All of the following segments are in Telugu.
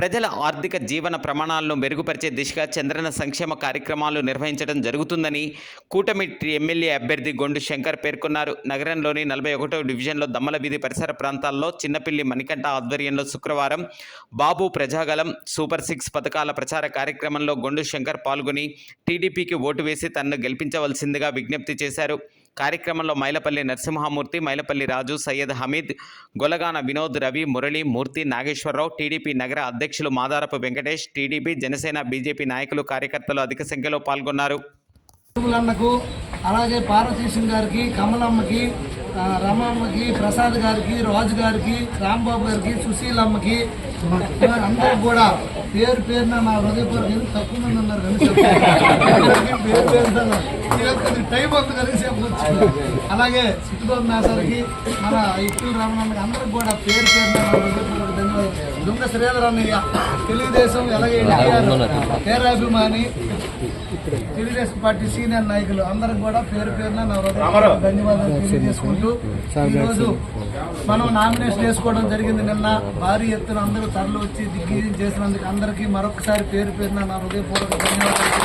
ప్రజల ఆర్థిక జీవన ప్రమాణాలను మెరుగుపరిచే దిశగా చంద్రన్న సంక్షేమ కార్యక్రమాలు నిర్వహించడం జరుగుతుందని కూటమి ఎమ్మెల్యే అభ్యర్థి గొండు శంకర్ పేర్కొన్నారు. నగరంలోని 41వ డివిజన్లో దమ్మల వీధి పరిసర ప్రాంతాల్లో చిన్నపిల్లి మణికంఠ ఆధ్వర్యంలో శుక్రవారం బాబు ప్రజాగలం సూపర్ 6 పథకాల ప్రచార కార్యక్రమంలో గొండు శంకర్ పాల్గొని టీడీపీకి ఓటు వేసి తనను గెలిపించవలసిందిగా విజ్ఞప్తి చేశారు. కార్యక్రమంలో మైలపల్లి నరసింహమూర్తి, మైలపల్లి రాజు, సయ్యద్ హమీద్, గొలగాన వినోద్, రవి, మురళి, మూర్తి, నాగేశ్వరరావు, టీడీపీ నగర అధ్యక్షులు మాదారపు వెంకటేష్, టీడీపీ, జనసేన, బీజేపీ నాయకులు, కార్యకర్తలు అధిక సంఖ్యలో పాల్గొన్నారు. అలాగే పార్వతీశం గారికి, కమలమ్మకి, రమమ్మకి, ప్రసాద్ గారికి, రాజు గారికి, రాంబాబు గారికి, సుశీలమ్మకి అందరూ కూడా పేరు పేరున నా హృదయపూర్వక తక్కువ మంది ఉన్నారు కానీ టైం అవుతుంది కానీ చెప్పవచ్చు. అలాగే సిట్టుబాబు నాసారికి, మన ఇట్టూరు రామన్నకి అందరికి కూడా పేరు పేరున నా హృదయపూర్వక ధన్యవాదాలు. దుంగ శ్రీధర్ అన్నయ్య తెలుగుదేశం, అలాగే ఎన్టీఆర్ పేరాభిమాని, తెలుగుదేశం పార్టీ సీనియర్ నాయకులు అందరికి కూడా పేరు పేరున నా హృదయపూర్వక ధన్యవాదాలు తెలియజేసుకుంటూ ఈరోజు మనం నామినేషన్ వేసుకోవడం జరిగింది. నిన్న భారీ ఎత్తున అందరూ తరలి వచ్చి దిగ్విజయం చేసినందుకు అందరికీ మరొకసారి పేరు పేరున నా హృదయపూర్వక ధన్యవాదాలు.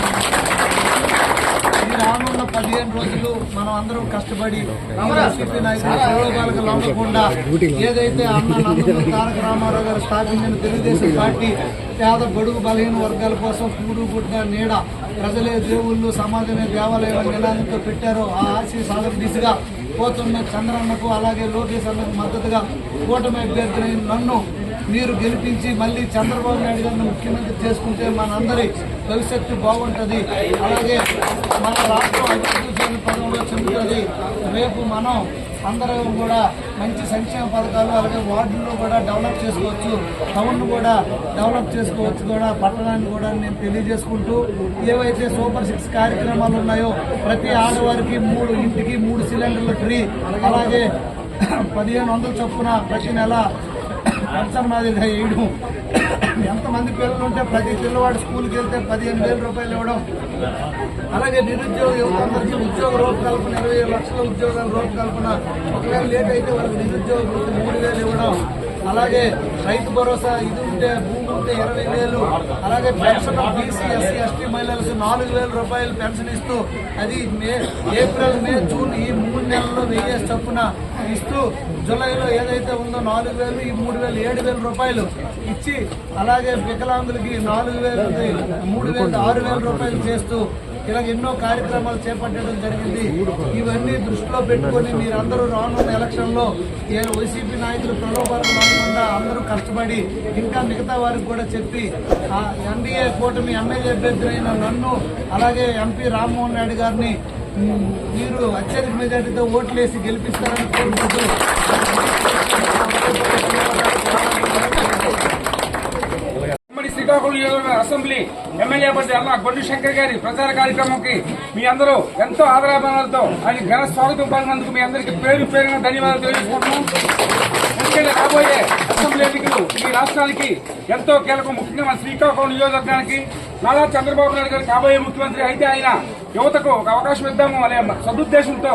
ఈ రానున్న 15 రోజులు మనం అందరం కష్టపడి వైసీపీ నాయకులు ప్రలోభాలకు లొంగకుండా ఏదైతే అన్న నందమూరి తారక రామారావు గారు స్థాపించిన తెలుగుదేశం పార్టీ పేద బడుగు బలహీన వర్గాల కోసం కూడు గుడ్డ నీడ ప్రజలే దేవుళ్ళు సమాజమే దేవాలయం నినాదంతో పెట్టారో ఆ ఆశయ సాగర దిశగా పోతున్న చంద్రన్నకు, అలాగే లోకేష్ అన్నకు మద్దతుగా కూటమి అభ్యర్థి నన్ను మీరు గెలిపించి మళ్ళీ చంద్రబాబు నాయుడు గారిని ముఖ్యమంత్రి చేసుకుంటే మనందరి భవిష్యత్తు బాగుంటుంది. అలాగే మన రాష్ట్రం అభివృద్ధి పదంలో చెందుతుంది. రేపు మనం అందరం కూడా మంచి సంక్షేమ పథకాలు, అలాగే వార్డుల్లో కూడా డెవలప్ చేసుకోవచ్చు, టౌన్ కూడా డెవలప్ చేసుకోవచ్చు, కూడా పట్టణాన్ని కూడా నేను తెలియజేసుకుంటూ ఏవైతే సూపర్ 6 కార్యక్రమాలు ఉన్నాయో ప్రతి ఆడవారికి ఇంటికి 3 సిలిండర్ల ఫ్రీ, అలాగే 1500 చొప్పున ప్రతి నెల పెన్షన్ మాదిరిగా వేయడం, ఎంతమంది పిల్లలు ఉంటే ప్రతి పిల్లవాడు స్కూల్కి వెళ్తే 15,000 రూపాయలు ఇవ్వడం, అలాగే నిరుద్యోగ యువత అందరికీ ఉద్యోగ రూపకల్పన 27 లక్షల ఉద్యోగాల రూపకల్పన, ఒకవేళ లేట్ అయితే వాళ్ళకి నిరుద్యోగ 3,000 ఇవ్వడం, అలాగే రైతు భరోసా ఇది ఉంటే భూమి ఉంటే 20,000, అలాగే పెన్షన్ బీసీ ఎస్సీ ఎస్టీ మహిళలకు 4,000 రూపాయలు పెన్షన్ ఇస్తూ అది ఏప్రిల్ మే జూన్ ఈ 3 నెలల్లో 1000 చొప్పున ఇస్తూ జూలైలో ఏదైతే ఉందో 4,000 ఈ 3,000 7,000 రూపాయలు ఇచ్చి, అలాగే వికలాంగులకి 4,000 3,000 6,000 రూపాయలు చేస్తూ ఇలాగ ఎన్నో కార్యక్రమాలు చేపట్టడం జరిగింది. ఇవన్నీ దృష్టిలో పెట్టుకొని మీరందరూ రానున్న ఎలక్షన్లో వైసీపీ నాయకులు ప్రలోభాలు లేకుండా అందరూ కష్టపడి ఇంకా మిగతా వారికి కూడా చెప్పి ఎన్డీఏ కూటమి ఎమ్మెల్యే అభ్యర్థి అయిన నన్ను, అలాగే ఎంపీ రామ్మోహన్ నాయుడు గారిని మీరు అత్యధిక మెజార్టీతో ఓట్లేసి గెలిపిస్తారని కోరుకుంటూ శ్రీకాకుళం అసెంబ్లీ ఎమ్మెల్యే అభ్యర్థి అన్న గొండు శంకర్ గారి ప్రచార కార్యక్రమంకి మీ అందరూ ఎంతో ఆదరాభిమానాలతో ఆయన ఘన స్వాగతం పలికినందుకు మీ అందరికీ పేరు పేరున ధన్యవాదాలు తెలియజేసుకుంటున్నాం. ముఖ్యంగా రాబోయే అసెంబ్లీ ఎన్నికలు ఈ రాష్ట్రానికి ఎంతో కీలకం. ముఖ్యంగా మన శ్రీకాకుళం నియోజకవర్గానికి నారా చంద్రబాబు నాయుడు గారు కాబోయే ముఖ్యమంత్రి అయితే ఆయన యువతకు ఒక అవకాశం ఇద్దాము అనే సదుద్దేశంతో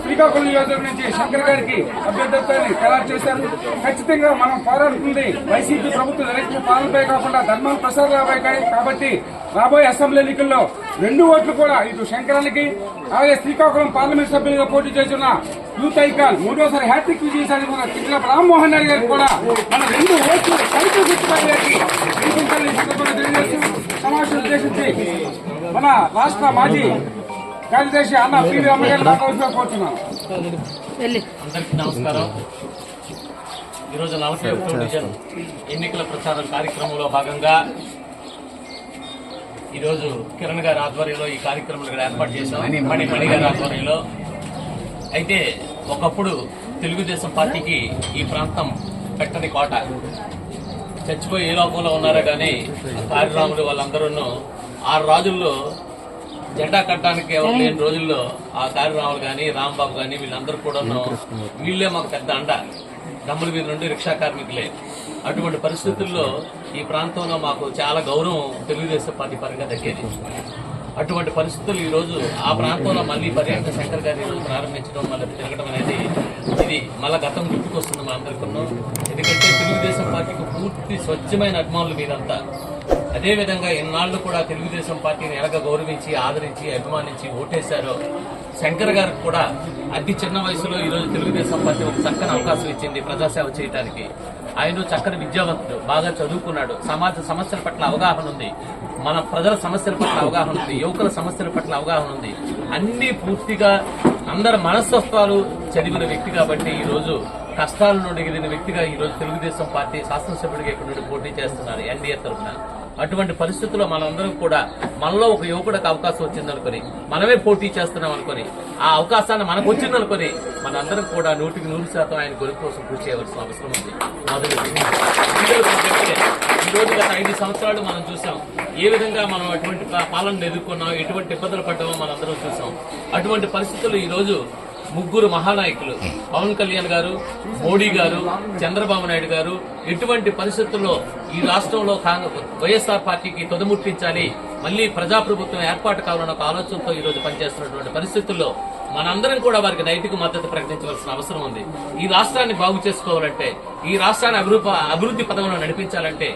శ్రీకాకుళం నియోజకవర్గం నుంచి శంకర్ గారికి అభ్యర్థిత్వాన్ని ఖరారు చేశారు. ఖచ్చితంగా మనం పోరాడుతుంది వైసీపీ ప్రభుత్వం నిరంకుశ పాలనపై కాకుండా ధర్మాలు ప్రసాదాలపై కాబట్టి రాబోయే అసెంబ్లీ ఎన్నికల్లో 2 ఓట్లు కూడా ఇటు శంకరానికి, అలాగే శ్రీకాకుళం పార్లమెంట్ సభ్యులుగా పోటీ చేస్తున్న యూత్ ఐకాన్ 3వసారి హ్యాట్రిక్ విజయం సాధించిన కింజరాపు రామ్మోహన్ నాయుడు గారికి కూడా మన 2 ఓట్లు కలిపి సమావేశం ఉద్దేశించి మన రాష్ట్ర మాజీ కార్యదర్శి అన్న పివి అమ్మగారు మాట్లాడుతూ కోరుతున్నాను. అందరికీ నమస్కారం. ఈరోజు 41వ డివిజన్ ఎన్నికల ప్రచారం కార్యక్రమంలో భాగంగా ఈరోజు కిరణ్ గారి ఆధ్వర్యంలో ఈ కార్యక్రమాలు ఏర్పాటు చేశాం. మణి గారి ఆధ్వర్యంలో. అయితే ఒకప్పుడు తెలుగుదేశం పార్టీకి ఈ ప్రాంతం పెట్టని కోట. చచ్చిపోయి ఏ లోకంలో ఉన్నారో కానీ కార్యరాములు వాళ్ళందరూ 6 రాజుల్లో జెండా కట్టడానికి ఎవరు లేని రోజుల్లో ఆ కార్యరాములు కానీ రాంబాబు కానీ వీళ్ళందరూ కూడా వీళ్ళే మాకు పెద్ద అండ. దమ్ముల మీద నుండి రిక్షా కార్మికులే. అటువంటి పరిస్థితుల్లో ఈ ప్రాంతంలో మాకు చాలా గౌరవం తెలుగుదేశం పార్టీ పరంగా దక్కేది. అటువంటి పరిస్థితులు ఈరోజు ఆ ప్రాంతంలో మళ్ళీ పర్యాటక శంకర్ గారి ప్రారంభించడం, మళ్ళీ తిరగడం అనేది ఇది మళ్ళా గతం గుర్తుకొస్తుంది మా అందరికీ. ఎందుకంటే తెలుగుదేశం పార్టీకి పూర్తి పూర్తి స్వచ్ఛమైన అభిమానులు మీరంతా. అదేవిధంగా ఇన్నాళ్లు కూడా తెలుగుదేశం పార్టీని ఎలాగ గౌరవించి ఆదరించి అభిమానించి ఓటేశారో శంకర్ గారికి కూడా అతి చిన్న వయసులో ఈరోజు తెలుగుదేశం పార్టీ ఒక చక్కని అవకాశం ఇచ్చింది ప్రజాసేవ చేయడానికి. ఆయన చక్కని విద్యావంతుడు, బాగా చదువుకున్నాడు, సమాజ సమస్యల పట్ల అవగాహన ఉంది, మన ప్రజల సమస్యల పట్ల అవగాహన ఉంది, యువకుల సమస్యల పట్ల అవగాహన ఉంది. అన్ని పూర్తిగా అందరి మనస్తత్వాలు చదివిన వ్యక్తి కాబట్టి ఈరోజు కష్టాల నుండి ఎదిగిన వ్యక్తిగా ఈరోజు తెలుగుదేశం పార్టీ శాసనసభ్యుడిగా ఇక్కడ నుండి పోటీ చేస్తున్నారు ఎన్డీఏ తరఫున. అటువంటి పరిస్థితుల్లో మనందరం కూడా మనలో ఒక యువకుడికి అవకాశం వచ్చిందనుకొని మనమే పోటీ చేస్తున్నాం అనుకొని ఆ అవకాశాన్ని మనకు వచ్చిందనుకొని మనందరం కూడా 100% ఆయన గెలుపు కోసం కృషి చేయవలసిన అవసరం ఉంది. ఈ రోజు గత 5 సంవత్సరాలు మనం చూసాం ఏ విధంగా మనం అటువంటి పాలనను ఎదుర్కొన్నాం, ఎటువంటి ఇబ్బందులు పడ్డామో మనందరం చూసాం. అటువంటి పరిస్థితులు ఈ రోజు ముగ్గురు మహానాయకులు పవన్ కళ్యాణ్ గారు, మోడీ గారు, చంద్రబాబు నాయుడు గారు ఎటువంటి పరిస్థితుల్లో ఈ రాష్ట్రంలో వైఎస్ఆర్ పార్టీకి తొదముట్టించాలి, మళ్లీ ప్రజాప్రభుత్వం ఏర్పాటు కావాలన్న ఒక ఆలోచనతో ఈ రోజు పనిచేస్తున్నటువంటి పరిస్థితుల్లో మనందరం కూడా వారికి నైతిక మద్దతు ప్రకటించవలసిన అవసరం ఉంది. ఈ రాష్ట్రాన్ని బాగు చేసుకోవాలంటే, ఈ రాష్ట్రాన్ని అభివృద్ధి పదంలో నడిపించాలంటే,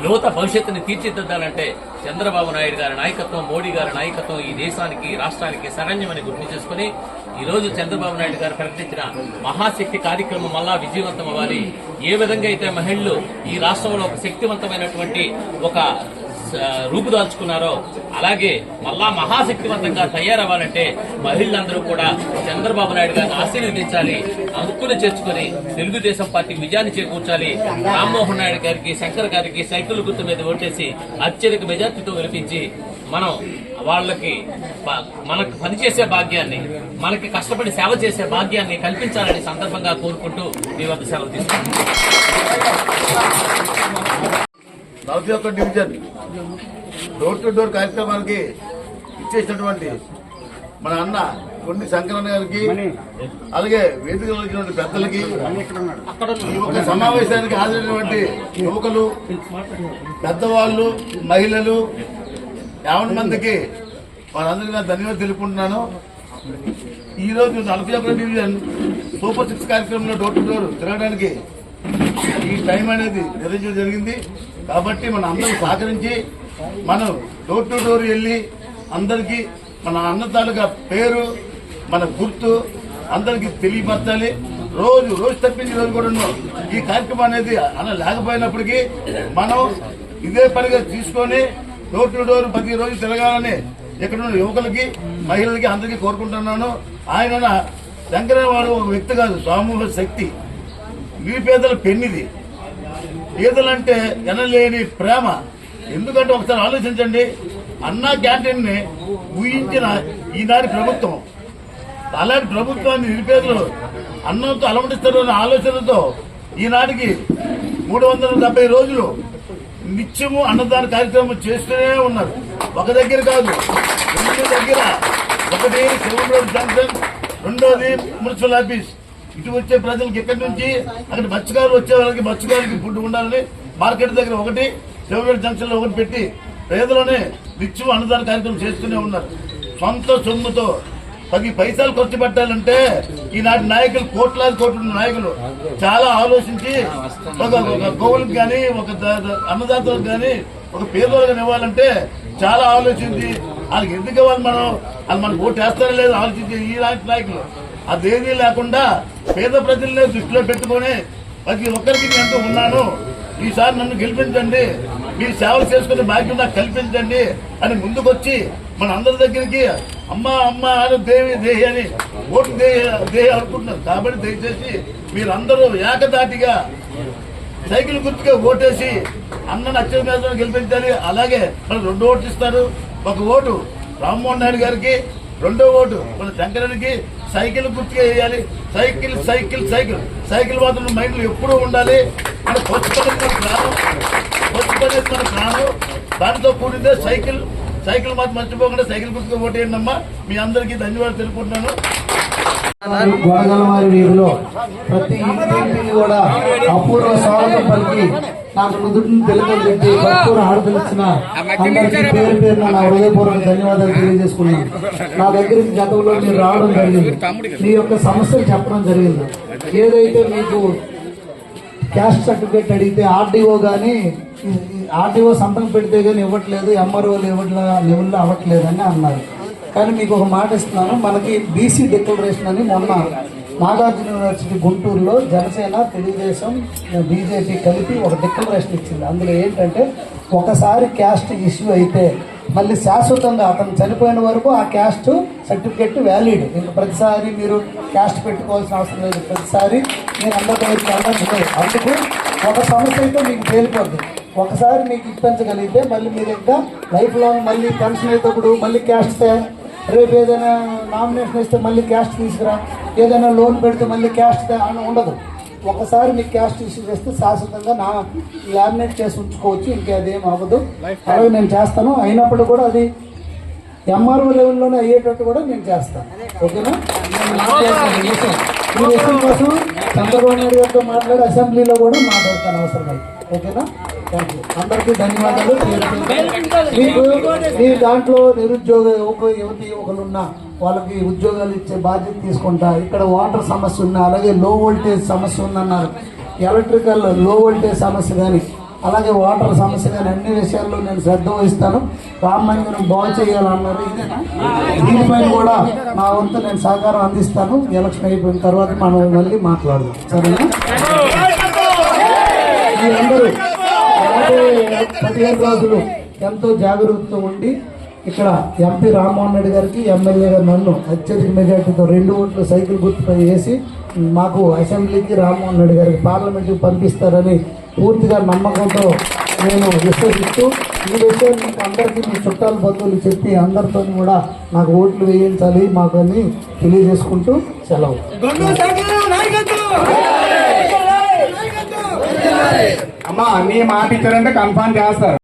యువత భవిష్యత్తుని తీర్చిదిద్దాలంటే చంద్రబాబు నాయుడు గారి నాయకత్వం, మోడీ గారి నాయకత్వం ఈ దేశానికి, రాష్ట్రానికి శరణ్యమని గుర్తు చేసుకుని ఈ రోజు చంద్రబాబు నాయుడు గారు ప్రకటించిన మహాశక్తి కార్యక్రమం మళ్ళా విజయవంతం అవ్వాలి. ఏ విధంగా అయితే మహిళలు ఈ రాష్ట్రంలో ఒక శక్తివంతమైనటువంటి ఒక రూపుదాల్చుకున్నారో అలాగే మళ్ళా మహాశక్తివంతంగా తయారవ్వాలంటే మహిళలందరూ కూడా చంద్రబాబు నాయుడు గారిని ఆశీర్వదించాలి, హక్కులు చేర్చుకుని తెలుగుదేశం పార్టీకి విజయాన్ని చేకూర్చాలి. రామ్మోహన్ నాయుడు గారికి, శంకర్ గారికి సైకిల్ గుర్తు మీద ఓటేసి అత్యధిక మెజార్టీతో గెలిపించి మనం వాళ్ళకి మనకు పనిచేసే భాగ్యాన్ని, మనకి కష్టపడి సేవ చేసే భాగ్యాన్ని కల్పించాలని సందర్భంగా కోరుకుంటూ మీ వద్ద సెలవు తీసుకుంటున్నాను. 41 డివిజన్ డోర్ టు డోర్ కార్యక్రమానికి ఇచ్చేసినటువంటి మన అన్న కొన్ని శంకరన్న గారికి, అలాగే వేదికలో వచ్చినటువంటి పెద్దలకి, ఈ యొక్క సమావేశానికి హాజరైనటువంటి యువకులు, పెద్దవాళ్ళు, మహిళలు 50 మందికి వారందరికీ నా ధన్యవాదాలు తెలుపుకుంటున్నాను. ఈరోజు 41 డివిజన్ సూపర్ 6 కార్యక్రమంలో డోర్ టు డోర్ తిరగడానికి ఈ టైం అనేది నిర్ణయించడం జరిగింది. కాబట్టి మన అందరూ సహకరించి మనం డోర్ టు డోర్ వెళ్ళి అందరికీ మన అన్న తాలూకా పేరు, మన గుర్తు అందరికీ తెలియపరచాలి. రోజు తప్పించి రోజు కూడా ఈ కార్యక్రమం అనేది అన్న లేకపోయినప్పటికీ మనం ఇదే పనిగా తీసుకొని డోర్ టు డోర్ ప్రతిరోజు తిరగాలని ఇక్కడ ఉన్న యువకులకి, మహిళలకి అందరికీ కోరుకుంటున్నాను. ఆయన శంకరయ్య వారు ఒక వ్యక్తి కాదు, సామూహిక శక్తి, నిరుపేదల పెన్నిది. పేదలంటే ఎనలేని ప్రేమ. ఎందుకంటే ఒకసారి ఆలోచించండి, అన్నా క్యాంటీన్ ని ఊహించిన ఈనాటి ప్రభుత్వం, అలాంటి ప్రభుత్వాన్ని నిరుపేదలు అన్నంతో అలమటిస్తారు అనే ఆలోచనతో ఈనాటికి 370 రోజులు నిత్యము అన్నదాన కార్యక్రమం చేస్తూనే ఉన్నారు. ఒక దగ్గర కాదు, 2 దగ్గర. ఒకటి సెవెన్ రోడ్ జంక్షన్, రెండోది మున్సిపల్ ఆఫీస్. ఇటు వచ్చే ప్రజలకు ఇక్కడి నుంచి అక్కడ మత్స్యకారులు వచ్చే వాళ్ళకి మత్స్యకారులకి ఫుడ్ ఉండాలని మార్కెట్ దగ్గర ఒకటి, సెవెన్ రోడ్ జంక్షన్ లో ఒకటి పెట్టి పేదలోనే నిత్యం అన్నదాన కార్యక్రమం చేస్తూనే ఉన్నారు. సొంత సొమ్ముతో 10 పైసలు ఖర్చు పెట్టాలంటే ఈనాటి నాయకులు, కోట్లాది కోట్ల నాయకులు చాలా ఆలోచించి ఒక గోవులకు కానీ, ఒక అన్నదాతలకు కానీ, ఒక పేదోళ్ళకి ఇవ్వాలంటే చాలా ఆలోచించి వాళ్ళకి ఎందుకు ఇవ్వాలి, వాళ్ళు మనకు ఓటు వేస్తారో లేదో ఆలోచించి ఈనాటి నాయకులు అదేమీ లేకుండా పేద ప్రజల్ని దృష్టిలో పెట్టుకుని ప్రతి ఒక్కరికి నేను ఎంతో ఉన్నాను, ఈసారి నన్ను గెలిపించండి, మీరు సేవలు చేసుకునే భాగ్యం నాకు కల్పించండి అని ముందుకొచ్చి మన అందరి దగ్గరికి అమ్మ అని దేహి అని ఓటు దేహి అనుకుంటున్నారు. కాబట్టి దయచేసి మీరందరూ ఏకదాటిగా సైకిల్ గుర్తుగా ఓటేసి అన్నను అత్యధిక గెలిపించాలి. అలాగే మన 2 ఓట్లు ఇస్తారు. ఒక ఓటు రామ్మోహన్ నాయుడు గారికి, 2వ ఓటు మన శంకరునికి. సైకిల్ గుర్తుగా వేయాలి. సైకిల్ మాత్రం మైండ్లో ఎప్పుడూ ఉండాలి. మన కొత్తపడి మన ప్రాణం, దానితో కూడిందే సైకిల్ మాత్రం మర్చిపోకుండా సైకిల్ గుర్తుగా ఓటేయండి అమ్మా. మీ అందరికీ ధన్యవాదాలు తెలుపుకుంటున్నాను. గొడగలవారి వీధిలో ప్రతి ఇంటిని కూడా అపూర్వ స్వాగతం పలికి నాకు నుదుటిని తెలుగుపెట్టి భక్తులు ఆడపిలిచిన అందరికీ పేరు పేరున నా హృదయపూర్వక ధన్యవాదాలు తెలియజేసుకున్నాను. నా దగ్గరికి గతంలో మీరు రావడం జరిగింది, మీ యొక్క సమస్యలు చెప్పడం జరిగింది. ఏదైతే మీకు క్యాస్ట్ సర్టిఫికేట్ అడిగితే ఆర్డీఓ కానీ ఆర్డీఓ సంతకం పెడితే కానీ ఇవ్వట్లేదు, ఎంఆర్ఓ లెవెల్లో అవ్వట్లేదు అని అన్నారు. కానీ మీకు ఒక మాట ఇస్తున్నాను, మనకి బీసీ డిక్లరేషన్ అని మొన్న నాగార్జున యూనివర్సిటీ గుంటూరులో జనసేన, తెలుగుదేశం, బీజేపీ కలిపి ఒక డిక్లరేషన్ ఇచ్చింది. అందులో ఏంటంటే ఒకసారి క్యాస్ట్ ఇష్యూ అయితే మళ్ళీ శాశ్వతంగా అతను చనిపోయిన వరకు ఆ క్యాస్ట్ సర్టిఫికెట్ వ్యాలిడ్. ఇంకా ప్రతిసారి మీరు క్యాస్ట్ పెట్టుకోవాల్సిన అవసరం లేదు, ప్రతిసారి మీరు అందరి దగ్గరికి వెళ్ళడం లేదు. అందుకు ఒక సమస్య అయితే మీకు తేలిపోద్ది. ఒకసారి మీకు ఇప్పించగలిగితే మళ్ళీ మీరు ఇంకా లైఫ్ లాంగ్ మళ్ళీ పెన్షన్ అయినప్పుడు మళ్ళీ క్యాస్ట్ రేపు ఏదైనా నామినేషన్ ఇస్తే మళ్ళీ క్యాస్ట్ తీసుకురా, ఏదైనా లోన్ పెడితే మళ్ళీ క్యాస్ట్ అని ఉండదు. ఒకసారి మీకు క్యాస్ట్ ఇష్యూ చేస్తే శాశ్వతంగా లామినేట్ చేసి ఉంచుకోవచ్చు, ఇంకా అదేం అవ్వదు. అలాగే నేను చేస్తాను. అయినప్పుడు కూడా అది ఎంఆర్ఓ లెవెల్లోనే అయ్యేటట్టు కూడా నేను చేస్తాను. ఓకేనా? నేను మాట్లాడతాను ఈ విషయం కోసం చంద్రబాబు నాయుడు గారితో మాట్లాడి అసెంబ్లీలో కూడా మాట్లాడతాను అవసరమైతే. ఓకేనా? Thank you. అందరికీ ధన్యవాదాలు. మీకు మీ దాంట్లో నిరుద్యోగ యువకులు ఉన్నా వాళ్ళకి ఉద్యోగాలు ఇచ్చే బాధ్యత తీసుకుంటా. ఇక్కడ వాటర్ సమస్య ఉన్నా, అలాగే లో వోల్టేజ్ సమస్య ఉందన్నారు, ఎలక్ట్రికల్ లో వోల్టేజ్ సమస్య కానీ, అలాగే వాటర్ సమస్య కానీ అన్ని విషయాల్లో నేను శ్రద్ధ వహిస్తాను. రామ మందిరం బాగు చేయాలన్నారు, ఇదేనా? దీనిపైన కూడా నా వంతు నేను సహకారం అందిస్తాను. ఎలక్షన్ అయిపోయిన తర్వాత మనం మళ్ళీ మాట్లాడదాం, సరేనా? మీరందరూ 15 రోజులు ఎంతో జాగ్రత్తతో ఉండి ఇక్కడ ఎంపీ రామ్మోహన్ రెడ్డి గారికి, ఎమ్మెల్యే గారు నన్ను అత్యధిక మెజార్టీతో 2 ఓట్లు సైకిల్ గుర్తుపై వేసి మాకు అసెంబ్లీకి, రామ్మోహన్ రెడ్డి గారికి పార్లమెంట్కి పంపిస్తారని పూర్తిగా నమ్మకంతో నేను విశ్వసిస్తూ ఈ విషయం మీకు అందరికీ మీ చుట్టాల బంధువులు చెప్పి అందరితో కూడా నాకు ఓట్లు వేయించాలి మాకు అని తెలియజేసుకుంటూ సెలవు. అమ్మా నీ మాట ఇచ్చారంటే కన్ఫర్మ్ చేస్తారు.